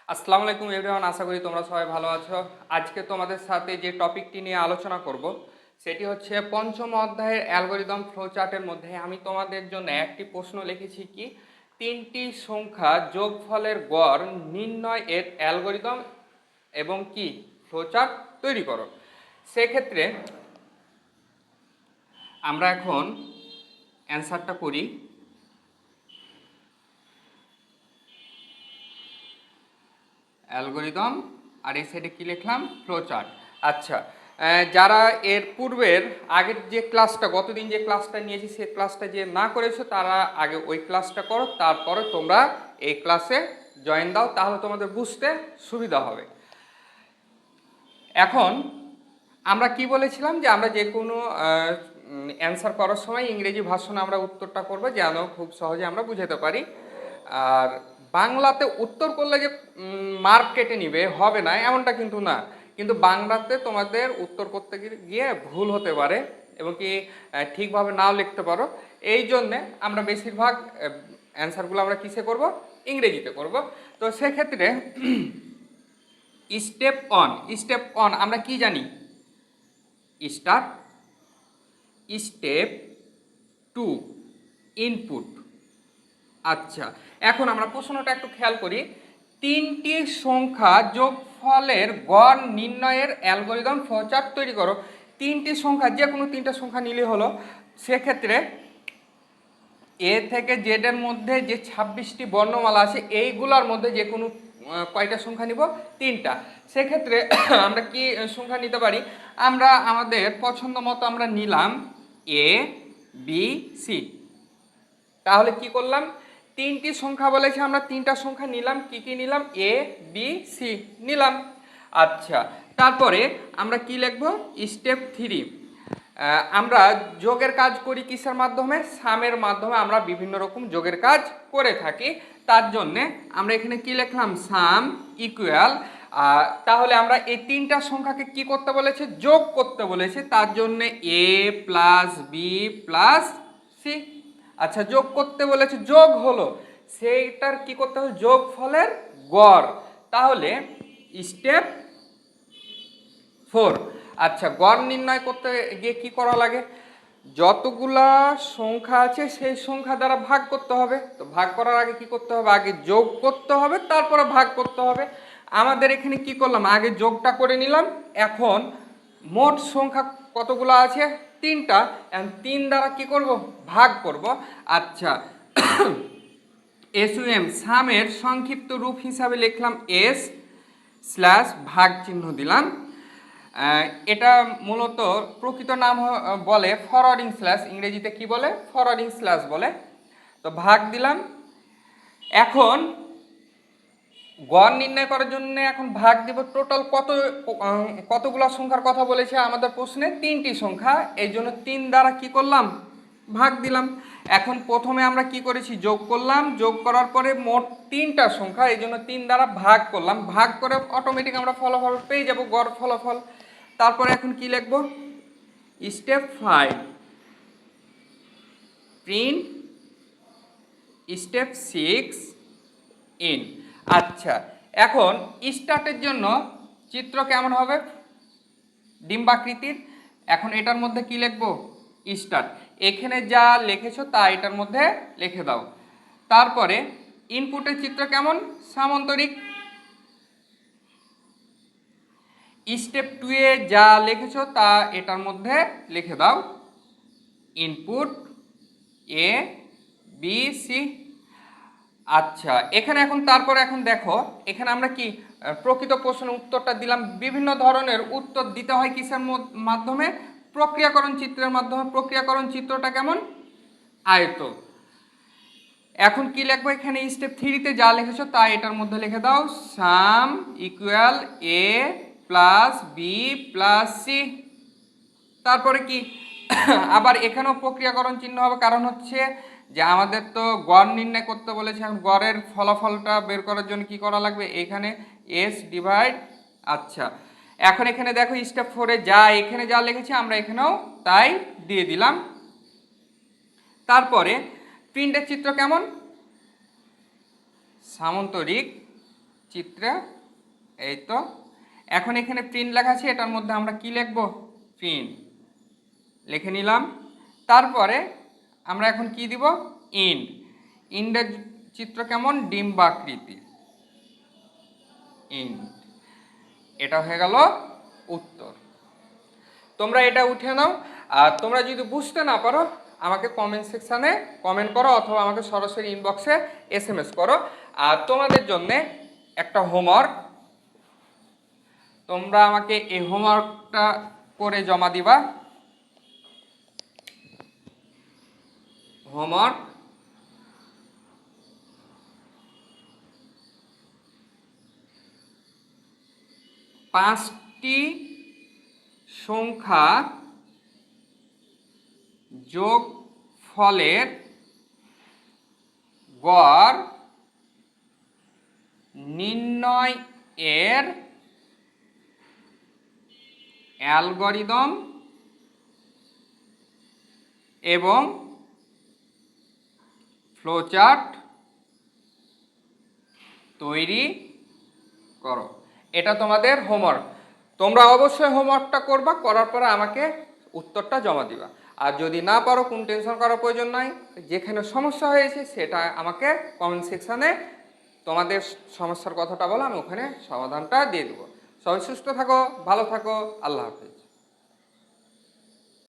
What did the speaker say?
আসসালামু আলাইকুম এভরিওয়ান, আশা করি তোমরা সবাই ভালো আছো। আজকে তোমাদের সাথে যে টপিকটি নিয়ে আলোচনা করব সেটি হচ্ছে পঞ্চম অধ্যায়ের অ্যালগরিদম ফ্লোচার্টের মধ্যে আমি তোমাদের জন্য একটি প্রশ্ন লিখেছি কি তিনটি সংখ্যা যোগফলের গড় নির্ণয় এর অ্যালগরিদম এবং কি ফ্লোচার্ট তৈরি করো। সেক্ষেত্রে আমরা এখন অ্যান্সারটা করি। অ্যালগরিদম আর এই সাইডে কী লিখলাম ফ্লোচার্ট। আচ্ছা, যারা এর পূর্বের আগের যে ক্লাসটা গতদিন যে ক্লাসটা নিয়েছি সেই ক্লাসটা যে না করেছো তারা আগে ওই ক্লাসটা করো, তারপরে তোমরা এই ক্লাসে জয়েন দাও, তাহলে তোমাদের বুঝতে সুবিধা হবে। এখন আমরা কি বলেছিলাম যে আমরা যে কোনো অ্যান্সার করার সময় ইংরেজি ভাষণে আমরা উত্তরটা করবো যেন খুব সহজে আমরা বুঝাতে পারি। আর বাংলাতে উত্তর করলে যে মার্ক কেটে নিবে হবে না এমনটা কিন্তু না, কিন্তু বাংলাতে তোমাদের উত্তর করতে গিয়ে ভুল হতে পারে এবং কি ঠিকভাবে নাও লিখতে পারো। এই জন্যে আমরা বেশিরভাগ অ্যান্সারগুলো আমরা কিসে করব, ইংরেজিতে করব। তো সেক্ষেত্রে স্টেপ অন আমরা কি জানি, স্টার্ট, স্টেপ টু ইনপুট। আচ্ছা, এখন আমরা প্রশ্নটা একটু খেয়াল করি। তিনটি সংখ্যা যোগফলের গড় নির্ণয়ের অ্যালগরিদম ফ্লোচার্ট তৈরি করো। তিনটি সংখ্যা যে কোনো তিনটা সংখ্যা নিলে হলো। সেক্ষেত্রে এ থেকে জেডের মধ্যে যে 26টি বর্ণমালা আছে এইগুলোর মধ্যে যে কোনো কয়টা সংখ্যা নিব, তিনটা। সেক্ষেত্রে আমরা কি সংখ্যা নিতে পারি, আমরা আমাদের পছন্দ মতো আমরা নিলাম এ বি সি। তাহলে কি করলাম, তিনটি সংখ্যা বলেছে আমরা তিনটা সংখ্যা নিলাম, কি কি নিলাম, এ বি সি নিলাম। আচ্ছা, তারপরে আমরা কি লিখব, স্টেপ 3 আমরা যোগের কাজ করি কিসের মাধ্যমে, সামের মাধ্যমে আমরা বিভিন্ন রকম যোগের কাজ করে থাকি। তার জন্যে আমরা এখানে কি লিখলাম, সাম ইকুয়াল। তাহলে আমরা এই তিনটা সংখ্যাকে কি করতে বলেছে, যোগ করতে বলেছে, তার জন্যে এ প্লাস বি প্লাস সি। আচ্ছা, যোগ করতে বলেছে, যোগ হলো সেইটার কি করতে হবে, যোগ ফলের গড়। তাহলে স্টেপ 4। আচ্ছা, গড় নির্ণয় করতে গিয়ে কি করা লাগে, যতগুলা সংখ্যা আছে সেই সংখ্যা দ্বারা ভাগ করতে হবে। তো ভাগ করার আগে কি করতে হবে, আগে যোগ করতে হবে তারপরে ভাগ করতে হবে। আমাদের এখানে কি করলাম, আগে যোগটা করে নিলাম। এখন মোট সংখ্যা কতগুলো আছে, তিনটা, তিন দ্বারা কি করব, ভাগ করব। আচ্ছা, এসইউএম সামের সংক্ষিপ্ত রূপ হিসাবে লিখলাম এস স্ল্যাশ ভাগ চিহ্ন দিলাম। এটা মূলত প্রকৃত নাম বলে ফরওয়ার্ডিং স্ল্যাশ, ইংরেজিতে কি বলে, ফরওয়ার্ডিং স্ল্যাশ বলে। তো ভাগ দিলাম। এখন গড় নির্ণয় করার জন্য এখন ভাগ দেব, টোটাল কতগুলো সংখ্যার কথা বলেছে আমাদের প্রশ্নে, তিনটি সংখ্যা, এই জন্য তিন দ্বারা কি করলাম, ভাগ দিলাম। এখন প্রথমে আমরা কি করেছি, যোগ করলাম, যোগ করার পরে মোট তিনটা সংখ্যা, এই জন্য তিন দ্বারা ভাগ করলাম, ভাগ করে অটোমেটিক আমরা ফলাফল পেয়ে যাব, গড় ফলাফল। তারপরে এখন কি লিখব, স্টেপ 5 প্রিন্ট, স্টেপ 6 ইন। আচ্ছা, এখন স্টার্টের জন্য চিত্র কেমন হবে, ডিম্বাকৃতির। এখন এটার মধ্যে কি লিখবো, স্টার্ট, এখানে যা লিখেছো তা এটার মধ্যে লিখে দাও। তারপরে ইনপুটের চিত্র কেমন, সামান্তরিক। স্টেপ 2 এ যা লিখেছো তা এটার মধ্যে লিখে দাও, ইনপুট এ বি সি। আচ্ছা, এখানে এখন তারপরে এখন দেখো এখানে আমরা কি প্রকৃত প্রশ্নের উত্তরটা দিলাম। বিভিন্ন ধরনের উত্তর দিতে হয় কিসের মাধ্যমে, প্রক্রিয়াকরণ চিত্রের মাধ্যমে। প্রক্রিয়াকরণ চিত্রটা কেমন, আয়ত। এখন কি লিখবো, এখানে স্টেপ 3 তে যা লিখেছো তা এটার মধ্যে লিখে দাও, সাম ইকুয়াল এ প্লাস বি প্লাস সি। তারপরে কি আবার এখানেও প্রক্রিয়াকরণ চিহ্ন হবে, কারণ হচ্ছে যে আমাদের তো গড় নির্ণয় করতে বলেছে। এখন গড়ের ফলাফলটা বের করার জন্য কি করা লাগবে, এখানে এস ডিভাইড। আচ্ছা, এখন এখানে দেখো স্টেপ 4 এ যা এখানে যা লিখেছি আমরা এখানেও তাই দিয়ে দিলাম। তারপরে প্রিন্টের চিত্র কেমন, সামান্তরিক চিত্রে, এই তো। এখন এখানে প্রিন্ট লেখা আছে, এটার মধ্যে আমরা কি লিখব? প্রিন্ট লিখে নিলাম। তারপরে আমরা এখন কি দিব? ইন্ড। ইন্ডের চিত্র কেমন? ডিম্বাকৃতি। ইন্ড। এটা হয়ে গেল উত্তর। তোমরা এটা উঠে নাও। আর তোমরা যদি বুঝতে না পারো আমাকে কমেন্ট সেকশানে কমেন্ট করো, অথবা আমাকে সরাসরি ইনবক্সে SMS করো। আর তোমাদের জন্য একটা হোমওয়ার্ক, তোমরা আমাকে এই হোমওয়ার্কটা করে জমা দিবা। হোমওয়ার্ক, পাঁচটি সংখ্যা যোগ ফলের গড় নির্ণয় এর অ্যালগরিদম এবং ফ্লোচার্ট তৈরি করো। এটা তোমাদের হোমওয়ার্ক। তোমরা অবশ্যই হোমওয়ার্কটা করবা, করার পরে আমাকে উত্তরটা জমা দিবা। আর যদি না পারো কোনো টেনশন করার প্রয়োজন নাই, যেখানে সমস্যা হয়েছে সেটা আমাকে কমেন্ট সেকশানে তোমাদের সমস্যার কথাটা বলো, আমি ওখানে সমাধানটা দিয়ে দেবো। সবাই সুস্থ থাকো, ভালো থাকো, আল্লাহ হাফেজ।